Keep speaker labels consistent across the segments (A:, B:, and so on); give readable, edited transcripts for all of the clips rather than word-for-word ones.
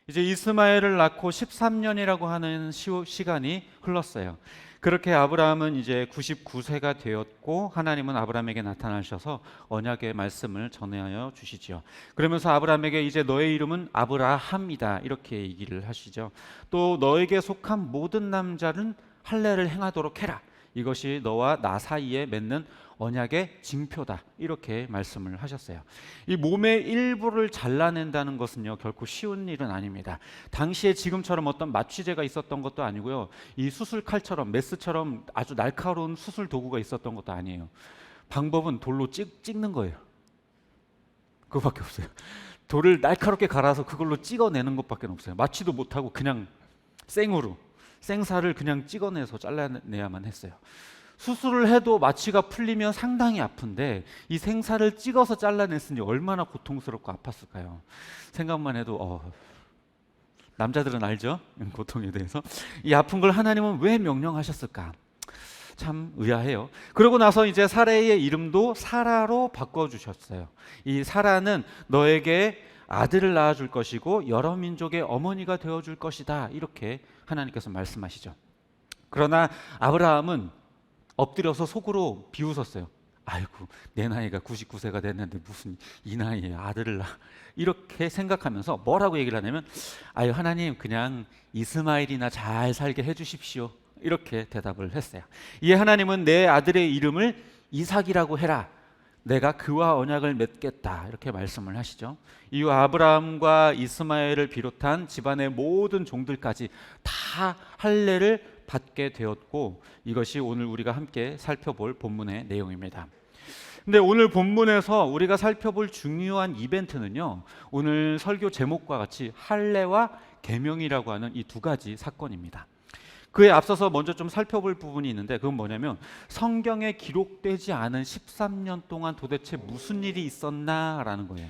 A: 이제 이스마엘을 낳고 13년이라고 하는 시간이 흘렀어요. 그렇게 아브라함은 이제 99세가 되었고 하나님은 아브라함에게 나타나셔서 언약의 말씀을 전하여 주시죠. 그러면서 아브라함에게 이제 너의 이름은 아브라함이다 이렇게 얘기를 하시죠. 또 너에게 속한 모든 남자는 할례를 행하도록 해라. 이것이 너와 나 사이에 맺는 언약의 징표다 이렇게 말씀을 하셨어요. 이 몸의 일부를 잘라낸다는 것은요 결코 쉬운 일은 아닙니다. 당시에 지금처럼 어떤 마취제가 있었던 것도 아니고요, 이 수술 칼처럼 메스처럼 아주 날카로운 수술 도구가 있었던 것도 아니에요. 방법은 돌로 찍는 거예요. 그거밖에 없어요. 돌을 날카롭게 갈아서 그걸로 찍어내는 것밖에 없어요. 마취도 못하고 그냥 생으로 생살을 그냥 찍어내서 잘라내야만 했어요. 수술을 해도 마취가 풀리면 상당히 아픈데 이 생살을 찍어서 잘라냈으니 얼마나 고통스럽고 아팠을까요? 생각만 해도 남자들은 알죠? 고통에 대해서. 이 아픈 걸 하나님은 왜 명령하셨을까? 참 의아해요. 그러고 나서 이제 사라의 이름도 사라로 바꿔주셨어요. 이 사라는 너에게 아들을 낳아줄 것이고 여러 민족의 어머니가 되어줄 것이다 이렇게 하나님께서 말씀하시죠. 그러나 아브라함은 엎드려서 속으로 비웃었어요. 아이고 내 나이가 99세가 됐는데 무슨 이 나이에 아들을 낳아, 이렇게 생각하면서 뭐라고 얘기를 하냐면 아유 하나님 그냥 이스마엘이나 잘 살게 해주십시오 이렇게 대답을 했어요. 이에 하나님은 내 아들의 이름을 이삭이라고 해라. 내가 그와 언약을 맺겠다 이렇게 말씀을 하시죠. 이후 아브라함과 이스마엘을 비롯한 집안의 모든 종들까지 다 할례를 받게 되었고 이것이 오늘 우리가 함께 살펴볼 본문의 내용입니다. 근데 오늘 본문에서 우리가 살펴볼 중요한 이벤트는요, 오늘 설교 제목과 같이 할례와 계명이라고 하는 이 두 가지 사건입니다. 그에 앞서서 먼저 좀 살펴볼 부분이 있는데 그건 뭐냐면 성경에 기록되지 않은 13년 동안 도대체 무슨 일이 있었나라는 거예요.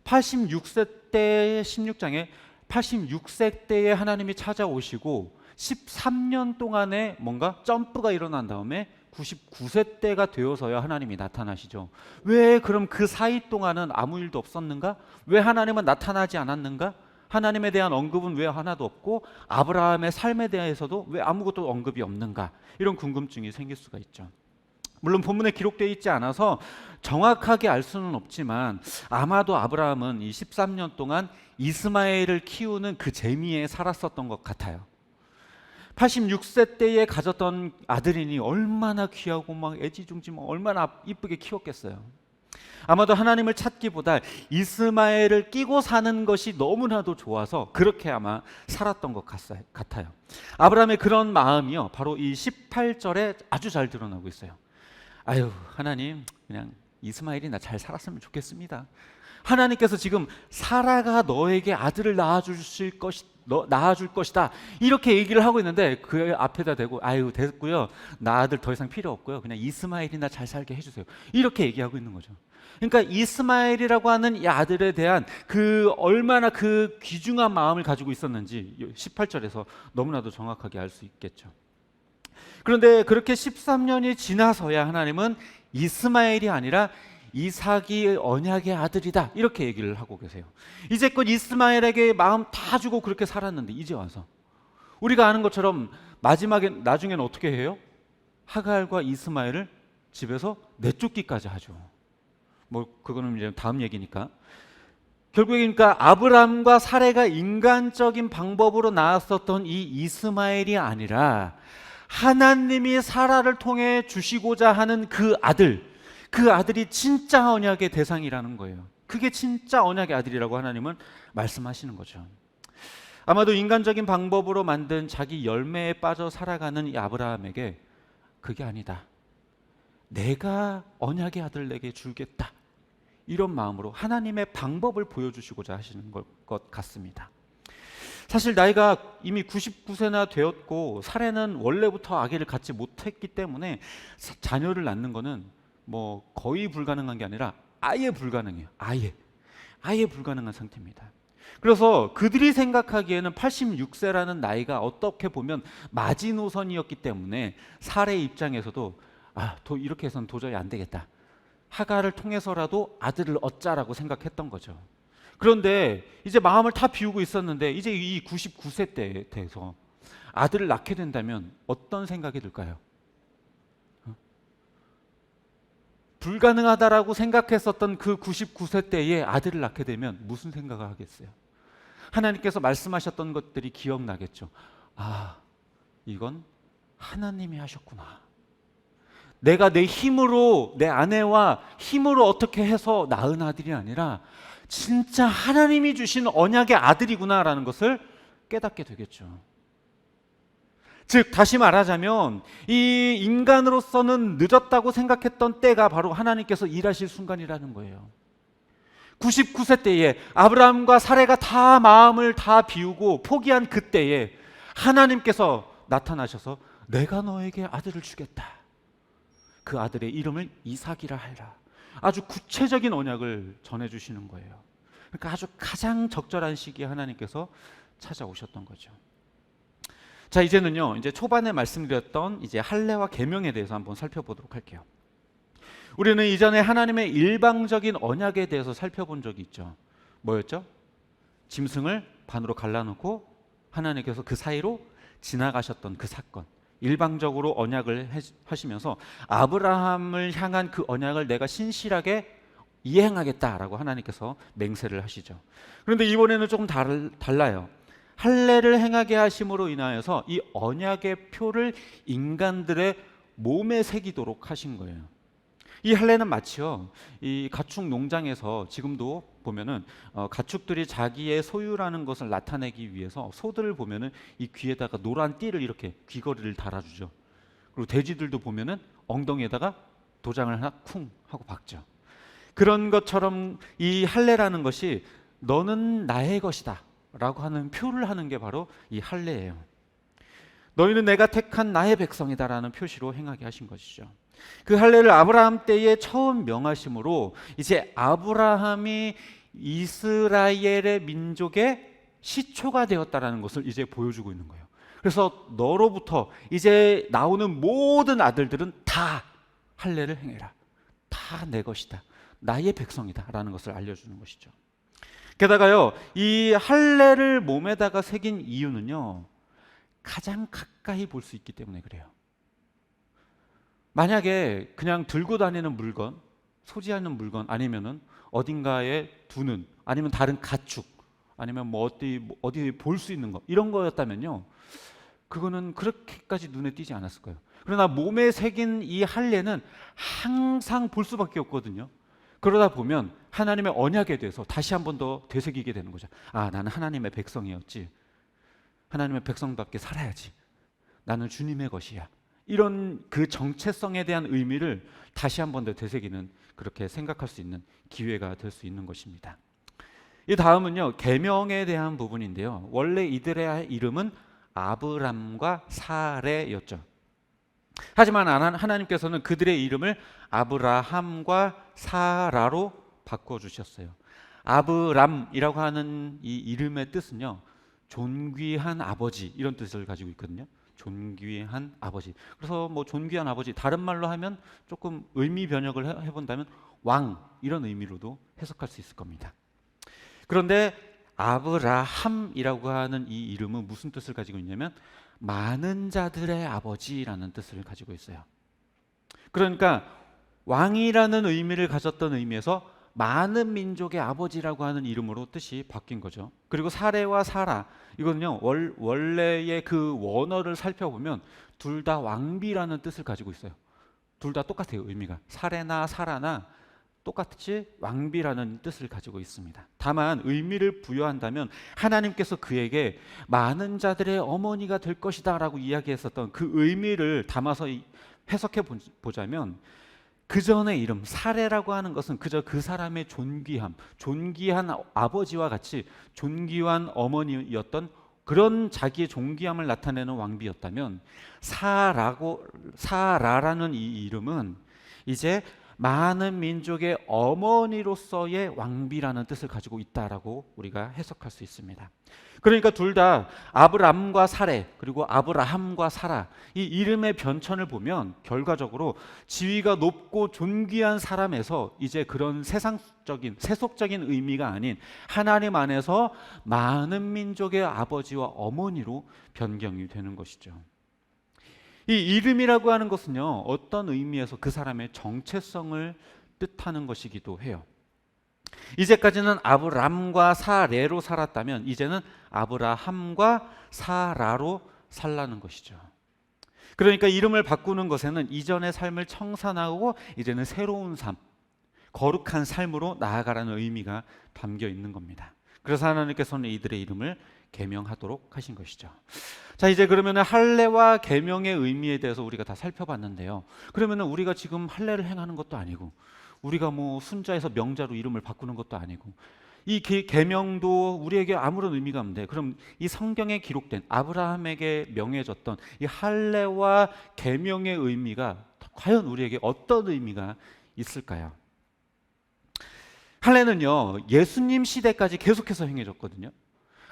A: 86세 때 16장에 86세 때에 하나님이 찾아오시고 13년 동안에 뭔가 점프가 일어난 다음에 99세 때가 되어서야 하나님이 나타나시죠. 왜 그럼 그 사이 동안은 아무 일도 없었는가? 왜 하나님은 나타나지 않았는가? 하나님에 대한 언급은 왜 하나도 없고 아브라함의 삶에 대해서도 왜 아무것도 언급이 없는가? 이런 궁금증이 생길 수가 있죠. 물론 본문에 기록되어 있지 않아서 정확하게 알 수는 없지만 아마도 아브라함은 이 13년 동안 이스마엘을 키우는 그 재미에 살았었던 것 같아요. 86세 때에 가졌던 아들이니 얼마나 귀하고 막 애지중지 얼마나 이쁘게 키웠겠어요. 아마도 하나님을 찾기보다 이스마엘을 끼고 사는 것이 너무나도 좋아서 그렇게 아마 살았던 것 같아요. 아브라함의 그런 마음이요 바로 이 18절에 아주 잘 드러나고 있어요. 아유 하나님 그냥 이스마엘이 나 잘 살았으면 좋겠습니다. 하나님께서 지금 사라가 너에게 아들을 낳아줄 것이다 이렇게 얘기를 하고 있는데 그 앞에다 대고 아유 됐고요 나 아들 더 이상 필요 없고요 그냥 이스마엘이나 잘 살게 해주세요 이렇게 얘기하고 있는 거죠. 그러니까 이스마엘이라고 하는 이 아들에 대한 그 얼마나 그 귀중한 마음을 가지고 있었는지 18절에서 너무나도 정확하게 알 수 있겠죠. 그런데 그렇게 13년이 지나서야 하나님은 이스마엘이 아니라 이삭이 언약의 아들이다 이렇게 얘기를 하고 계세요. 이제껏 이스마엘에게 마음 다 주고 그렇게 살았는데 이제 와서 우리가 아는 것처럼 나중에는 어떻게 해요? 하갈과 이스마엘을 집에서 내쫓기까지 하죠. 뭐 그거는 이제 다음 얘기니까. 결국에 그러니까 아브람과 사레가 인간적인 방법으로 낳았었던 이 이스마엘이 아니라 하나님이 사라를 통해 주시고자 하는 그 아들이 진짜 언약의 대상이라는 거예요. 그게 진짜 언약의 아들이라고 하나님은 말씀하시는 거죠. 아마도 인간적인 방법으로 만든 자기 열매에 빠져 살아가는 이 아브라함에게 그게 아니다. 내가 언약의 아들 내게 주겠다. 이런 마음으로 하나님의 방법을 보여주시고자 하시는 것 같습니다. 사실 나이가 이미 99세나 되었고 사례는 원래부터 아기를 갖지 못했기 때문에 자녀를 낳는 거는 뭐 거의 불가능한 게 아니라 아예 불가능해요. 아예 불가능한 상태입니다. 그래서 그들이 생각하기에는 86세라는 나이가 어떻게 보면 마지노선이었기 때문에 사례의 입장에서도 이렇게 해서는 도저히 안 되겠다. 하갈을 통해서라도 아들을 얻자라고 생각했던 거죠. 그런데 이제 마음을 다 비우고 있었는데 이제 이 99세 때에 돼서 아들을 낳게 된다면 어떤 생각이 들까요? 불가능하다라고 생각했었던 그 99세 때에 아들을 낳게 되면 무슨 생각을 하겠어요? 하나님께서 말씀하셨던 것들이 기억나겠죠. 아, 이건 하나님이 하셨구나. 내가 내 힘으로, 내 아내와 힘으로 어떻게 해서 낳은 아들이 아니라 진짜 하나님이 주신 언약의 아들이구나라는 것을 깨닫게 되겠죠. 즉 다시 말하자면 이 인간으로서는 늦었다고 생각했던 때가 바로 하나님께서 일하실 순간이라는 거예요. 99세 때에 아브라함과 사레가 다 마음을 다 비우고 포기한 그때에 하나님께서 나타나셔서 내가 너에게 아들을 주겠다. 그 아들의 이름을 이삭이라 하라. 아주 구체적인 언약을 전해주시는 거예요. 그러니까 아주 가장 적절한 시기에 하나님께서 찾아오셨던 거죠. 자, 이제는요, 이제 초반에 말씀드렸던 이제 할례와 계명에 대해서 한번 살펴보도록 할게요. 우리는 이전에 하나님의 일방적인 언약에 대해서 살펴본 적이 있죠. 뭐였죠? 짐승을 반으로 갈라놓고 하나님께서 그 사이로 지나가셨던 그 사건. 일방적으로 언약을 하시면서 아브라함을 향한 그 언약을 내가 신실하게 이행하겠다라고 하나님께서 맹세를 하시죠. 그런데 이번에는 조금 달라요. 할례를 행하게 하심으로 인하여서 이 언약의 표를 인간들의 몸에 새기도록 하신 거예요. 이 할례는 마치요, 이 가축 농장에서 지금도 보면은 가축들이 자기의 소유라는 것을 나타내기 위해서 소들을 보면은 이 귀에다가 노란 띠를 이렇게 귀걸이를 달아주죠. 그리고 돼지들도 보면은 엉덩이에다가 도장을 하나 쿵 하고 박죠. 그런 것처럼 이 할례라는 것이 너는 나의 것이다 라고 하는 표를 하는 게 바로 이 할례예요. 너희는 내가 택한 나의 백성이다 라는 표시로 행하게 하신 것이죠. 그 할례를 아브라함 때에 처음 명하심으로 이제 아브라함이 이스라엘의 민족의 시초가 되었다라는 것을 이제 보여주고 있는 거예요. 그래서 너로부터 이제 나오는 모든 아들들은 다 할례를 행해라. 다 내 것이다. 나의 백성이다 라는 것을 알려주는 것이죠. 게다가요, 이 할례를 몸에다가 새긴 이유는요, 가장 가까이 볼 수 있기 때문에 그래요. 만약에 그냥 들고 다니는 물건, 소지하는 물건, 아니면은 어딘가에 두는, 아니면 다른 가축, 아니면 뭐 어디 볼 수 있는 거, 이런 거였다면요, 그거는 그렇게까지 눈에 띄지 않았을 거예요. 그러나 몸에 새긴 이 할례는 항상 볼 수밖에 없거든요. 그러다 보면 하나님의 언약에 대해서 다시 한 번 더 되새기게 되는 거죠. 아, 나는 하나님의 백성이었지. 하나님의 백성답게 살아야지. 나는 주님의 것이야. 이런 그 정체성에 대한 의미를 다시 한 번 더 되새기는, 그렇게 생각할 수 있는 기회가 될 수 있는 것입니다. 이 다음은요, 계명에 대한 부분인데요. 원래 이들의 이름은 아브람과 사레였죠. 하지만 하나님께서는 그들의 이름을 아브라함과 사라로 바꿔주셨어요. 아브람이라고 하는 이 이름의 뜻은요, 존귀한 아버지, 이런 뜻을 가지고 있거든요. 존귀한 아버지. 그래서 뭐 존귀한 아버지, 다른 말로 하면 조금 의미 변형을 해본다면 왕, 이런 의미로도 해석할 수 있을 겁니다. 그런데 아브라함이라고 하는 이 이름은 무슨 뜻을 가지고 있냐면 많은 자들의 아버지라는 뜻을 가지고 있어요. 그러니까 왕이라는 의미를 가졌던 의미에서 많은 민족의 아버지라고 하는 이름으로 뜻이 바뀐 거죠. 그리고 사레와 사라, 이거는요, 원래의 그 원어를 살펴보면 둘 다 왕비라는 뜻을 가지고 있어요. 둘 다 똑같아요, 의미가. 사레나 사라나 똑같이 왕비라는 뜻을 가지고 있습니다. 다만 의미를 부여한다면 하나님께서 그에게 많은 자들의 어머니가 될 것이다 라고 이야기했었던 그 의미를 담아서 해석해 보자면, 그 전의 이름 사레라고 하는 것은 그저 그 사람의 존귀함, 존귀한 아버지와 같이 존귀한 어머니였던 그런 자기의 존귀함을 나타내는 왕비였다면, 사라라는 이 이름은 이제 많은 민족의 어머니로서의 왕비라는 뜻을 가지고 있다라고 우리가 해석할 수 있습니다. 그러니까 둘 다 아브람과 사레 그리고 아브라함과 사라 이 이름의 변천을 보면 결과적으로 지위가 높고 존귀한 사람에서 이제 그런 세속적인 의미가 아닌 하나님 안에서 많은 민족의 아버지와 어머니로 변경이 되는 것이죠. 이 이름이라고 하는 것은요, 어떤 의미에서 그 사람의 정체성을 뜻하는 것이기도 해요. 이제까지는 아브람과 사레로 살았다면 이제는 아브라함과 사라로 살라는 것이죠. 그러니까 이름을 바꾸는 것에는 이전의 삶을 청산하고 이제는 새로운 삶, 거룩한 삶으로 나아가라는 의미가 담겨 있는 겁니다. 그래서 하나님께서는 이들의 이름을 계명하도록 하신 것이죠. 자, 이제 그러면 할례와 계명의 의미에 대해서 우리가 다 살펴봤는데요. 그러면 우리가 지금 할례를 행하는 것도 아니고 우리가 뭐 순자에서 명자로 이름을 바꾸는 것도 아니고 이 계명도 우리에게 아무런 의미가 없는데 그럼 이 성경에 기록된 아브라함에게 명해졌던 이 할례와 계명의 의미가 과연 우리에게 어떤 의미가 있을까요? 할례는요, 예수님 시대까지 계속해서 행해졌거든요.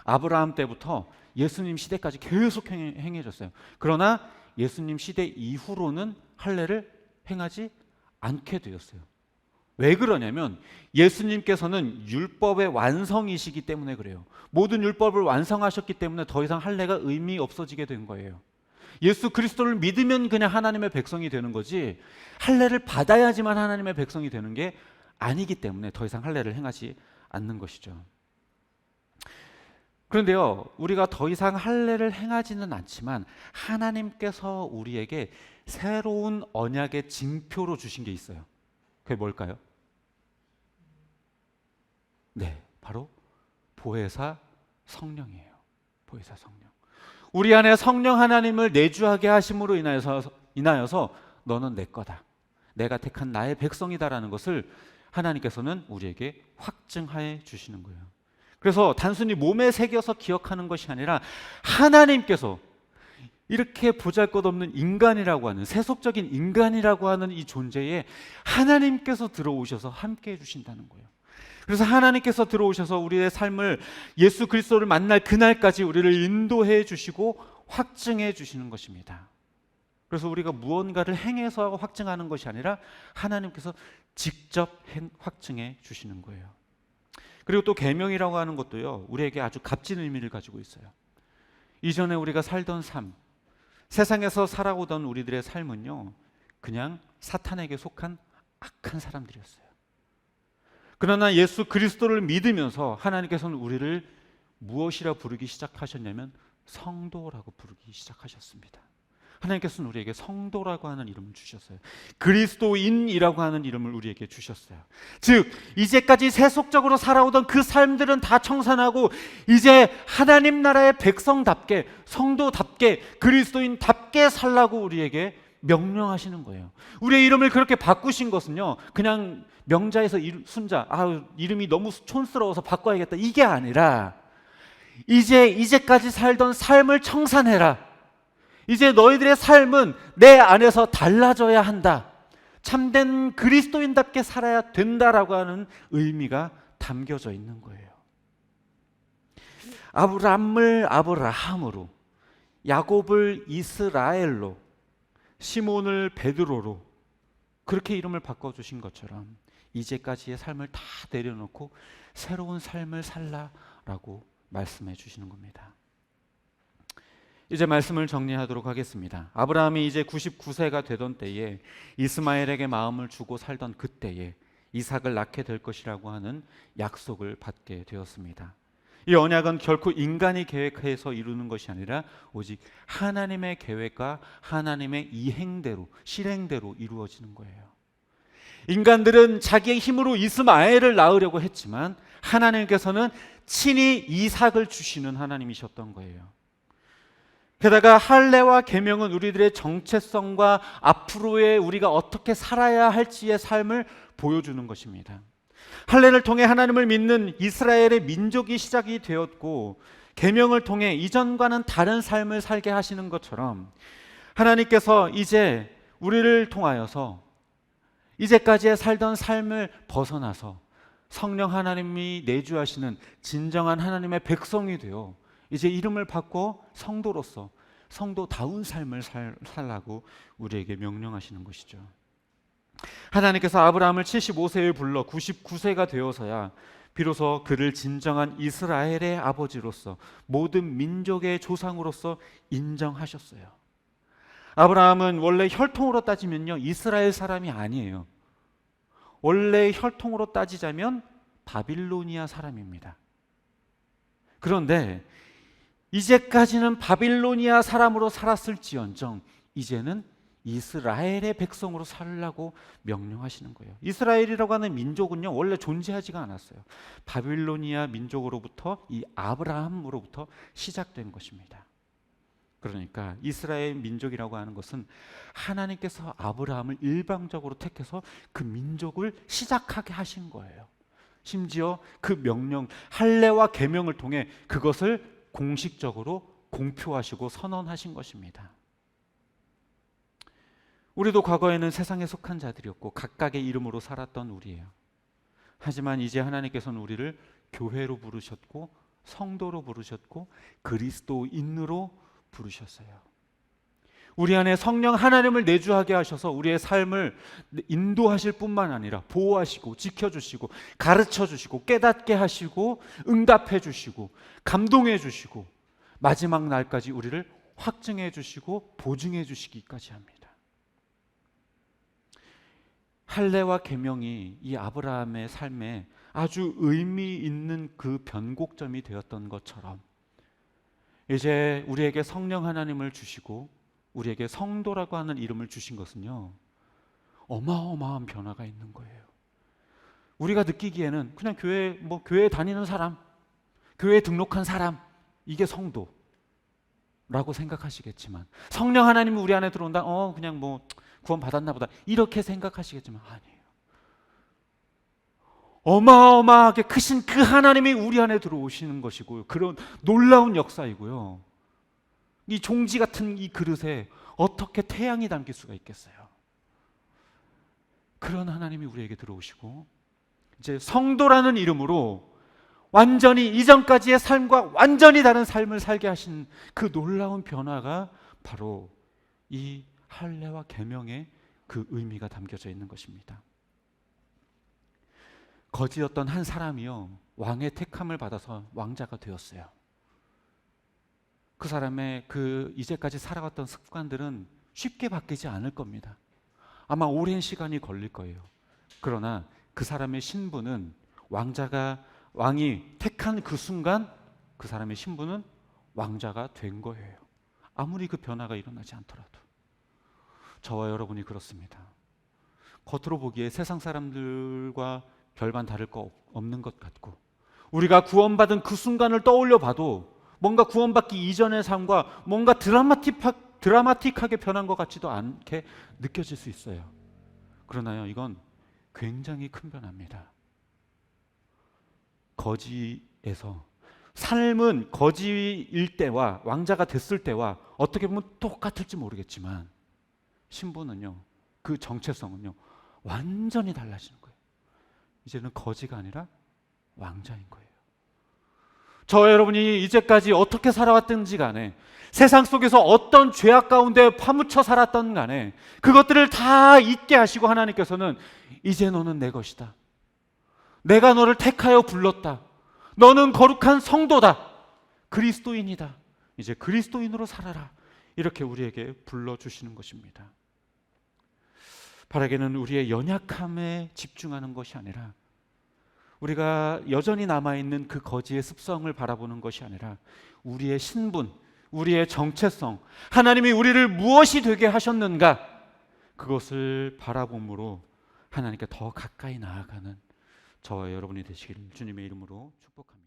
A: 아브라함 때부터 예수님 시대까지 계속 행해졌어요. 그러나 예수님 시대 이후로는 할례를 행하지 않게 되었어요. 왜 그러냐면 예수님께서는 율법의 완성이시기 때문에 그래요. 모든 율법을 완성하셨기 때문에 더 이상 할례가 의미 없어지게 된 거예요. 예수 그리스도를 믿으면 그냥 하나님의 백성이 되는 거지 할례를 받아야지만 하나님의 백성이 되는 게 아니기 때문에 더 이상 할례를 행하지 않는 것이죠. 그런데요, 우리가 더 이상 할례를 행하지는 않지만 하나님께서 우리에게 새로운 언약의 징표로 주신 게 있어요. 그게 뭘까요? 네, 바로 보혜사 성령이에요. 보혜사 성령. 우리 안에 성령 하나님을 내주하게 하심으로 인하여서 너는 내 거다. 내가 택한 나의 백성이다라는 것을 하나님께서는 우리에게 확증하여 주시는 거예요. 그래서 단순히 몸에 새겨서 기억하는 것이 아니라 하나님께서 이렇게 보잘것없는 인간이라고 하는 세속적인 인간이라고 하는 이 존재에 하나님께서 들어오셔서 함께 해주신다는 거예요. 그래서 하나님께서 들어오셔서 우리의 삶을 예수 그리스도를 만날 그날까지 우리를 인도해 주시고 확증해 주시는 것입니다. 그래서 우리가 무언가를 행해서 확증하는 것이 아니라 하나님께서 직접 확증해 주시는 거예요. 그리고 또 계명이라고 하는 것도요, 우리에게 아주 값진 의미를 가지고 있어요. 이전에 우리가 살던 삶, 세상에서 살아오던 우리들의 삶은요, 그냥 사탄에게 속한 악한 사람들이었어요. 그러나 예수 그리스도를 믿으면서 하나님께서는 우리를 무엇이라 부르기 시작하셨냐면 성도라고 부르기 시작하셨습니다. 하나님께서는 우리에게 성도라고 하는 이름을 주셨어요. 그리스도인이라고 하는 이름을 우리에게 주셨어요. 즉 이제까지 세속적으로 살아오던 그 삶들은 다 청산하고 이제 하나님 나라의 백성답게 성도답게 그리스도인답게 살라고 우리에게 명령하시는 거예요. 우리의 이름을 그렇게 바꾸신 것은요, 그냥 명자에서 순자, 이름이 너무 촌스러워서 바꿔야겠다 이게 아니라 이제까지 살던 삶을 청산해라. 이제 너희들의 삶은 내 안에서 달라져야 한다. 참된 그리스도인답게 살아야 된다라고 하는 의미가 담겨져 있는 거예요. 아브람을 아브라함으로, 야곱을 이스라엘로, 시몬을 베드로로 그렇게 이름을 바꿔주신 것처럼 이제까지의 삶을 다 내려놓고 새로운 삶을 살라라고 말씀해 주시는 겁니다. 이제 말씀을 정리하도록 하겠습니다. 아브라함이 이제 99세가 되던 때에 이스마엘에게 마음을 주고 살던 그때에 이삭을 낳게 될 것이라고 하는 약속을 받게 되었습니다. 이 언약은 결코 인간이 계획해서 이루는 것이 아니라 오직 하나님의 계획과 하나님의 이행대로, 실행대로 이루어지는 거예요. 인간들은 자기의 힘으로 이스마엘을 낳으려고 했지만 하나님께서는 친히 이삭을 주시는 하나님이셨던 거예요. 게다가 할례와 계명은 우리들의 정체성과 앞으로의 우리가 어떻게 살아야 할지의 삶을 보여주는 것입니다. 할례를 통해 하나님을 믿는 이스라엘의 민족이 시작이 되었고 계명을 통해 이전과는 다른 삶을 살게 하시는 것처럼 하나님께서 이제 우리를 통하여서 이제까지 살던 삶을 벗어나서 성령 하나님이 내주하시는 진정한 하나님의 백성이 되어 이제 이름을 바꿔 성도로서 성도다운 삶을 살라고 우리에게 명령하시는 것이죠. 하나님께서 아브라함을 75세에 불러 99세가 되어서야 비로소 그를 진정한 이스라엘의 아버지로서 모든 민족의 조상으로서 인정하셨어요. 아브라함은 원래 혈통으로 따지면요, 이스라엘 사람이 아니에요. 원래 혈통으로 따지자면 바빌로니아 사람입니다. 그런데 이제까지는 바빌로니아 사람으로 살았을지언정 이제는 이스라엘의 백성으로 살라고 명령하시는 거예요. 이스라엘이라고 하는 민족은요, 원래 존재하지가 않았어요. 바빌로니아 민족으로부터 이 아브라함으로부터 시작된 것입니다. 그러니까 이스라엘 민족이라고 하는 것은 하나님께서 아브라함을 일방적으로 택해서 그 민족을 시작하게 하신 거예요. 심지어 그 명령, 할례와 계명을 통해 그것을 공식적으로 공표하시고 선언하신 것입니다. 우리도 과거에는 세상에 속한 자들이었고 각각의 이름으로 살았던 우리예요. 하지만 이제 하나님께서는 우리를 교회로 부르셨고 성도로 부르셨고 그리스도인으로 부르셨어요. 우리 안에 성령 하나님을 내주하게 하셔서 우리의 삶을 인도하실 뿐만 아니라 보호하시고 지켜주시고 가르쳐주시고 깨닫게 하시고 응답해 주시고 감동해 주시고 마지막 날까지 우리를 확증해 주시고 보증해 주시기까지 합니다. 할례와 계명이 이 아브라함의 삶에 아주 의미 있는 그 변곡점이 되었던 것처럼 이제 우리에게 성령 하나님을 주시고 우리에게 성도라고 하는 이름을 주신 것은요, 어마어마한 변화가 있는 거예요. 우리가 느끼기에는 그냥 교회에 다니는 사람, 교회에 등록한 사람, 이게 성도라고 생각하시겠지만 성령 하나님이 우리 안에 들어온다, 그냥 구원 받았나 보다 이렇게 생각하시겠지만 아니에요. 어마어마하게 크신 그 하나님이 우리 안에 들어오시는 것이고요. 그런 놀라운 역사이고요. 이 종지 같은 이 그릇에 어떻게 태양이 담길 수가 있겠어요? 그런 하나님이 우리에게 들어오시고 이제 성도라는 이름으로 완전히 이전까지의 삶과 완전히 다른 삶을 살게 하신 그 놀라운 변화가 바로 이 할례와 계명의 그 의미가 담겨져 있는 것입니다. 거지였던 한 사람이요, 왕의 택함을 받아서 왕자가 되었어요. 그 사람의 그 이제까지 살아왔던 습관들은 쉽게 바뀌지 않을 겁니다. 아마 오랜 시간이 걸릴 거예요. 그러나 그 사람의 신분은 왕이 택한 그 순간 그 사람의 신분은 왕자가 된 거예요. 아무리 그 변화가 일어나지 않더라도. 저와 여러분이 그렇습니다. 겉으로 보기에 세상 사람들과 별반 다를 거 없는 것 같고 우리가 구원받은 그 순간을 떠올려 봐도 뭔가 구원받기 이전의 삶과 뭔가 드라마틱하게 변한 것 같지도 않게 느껴질 수 있어요. 그러나요, 이건 굉장히 큰 변화입니다. 거지에서 삶은 거지일 때와 왕자가 됐을 때와 어떻게 보면 똑같을지 모르겠지만 신분은요, 그 정체성은요 완전히 달라지는 거예요. 이제는 거지가 아니라 왕자인 거예요. 저와 여러분이 이제까지 어떻게 살아왔든지 간에 세상 속에서 어떤 죄악 가운데 파묻혀 살았던 간에 그것들을 다 잊게 하시고 하나님께서는 이제 너는 내 것이다. 내가 너를 택하여 불렀다. 너는 거룩한 성도다. 그리스도인이다. 이제 그리스도인으로 살아라. 이렇게 우리에게 불러주시는 것입니다. 바라기는 우리의 연약함에 집중하는 것이 아니라 우리가 여전히 남아있는 그 거지의 습성을 바라보는 것이 아니라 우리의 신분, 우리의 정체성, 하나님이 우리를 무엇이 되게 하셨는가 그것을 바라봄으로 하나님께 더 가까이 나아가는 저와 여러분이 되시기를 주님의 이름으로 축복합니다.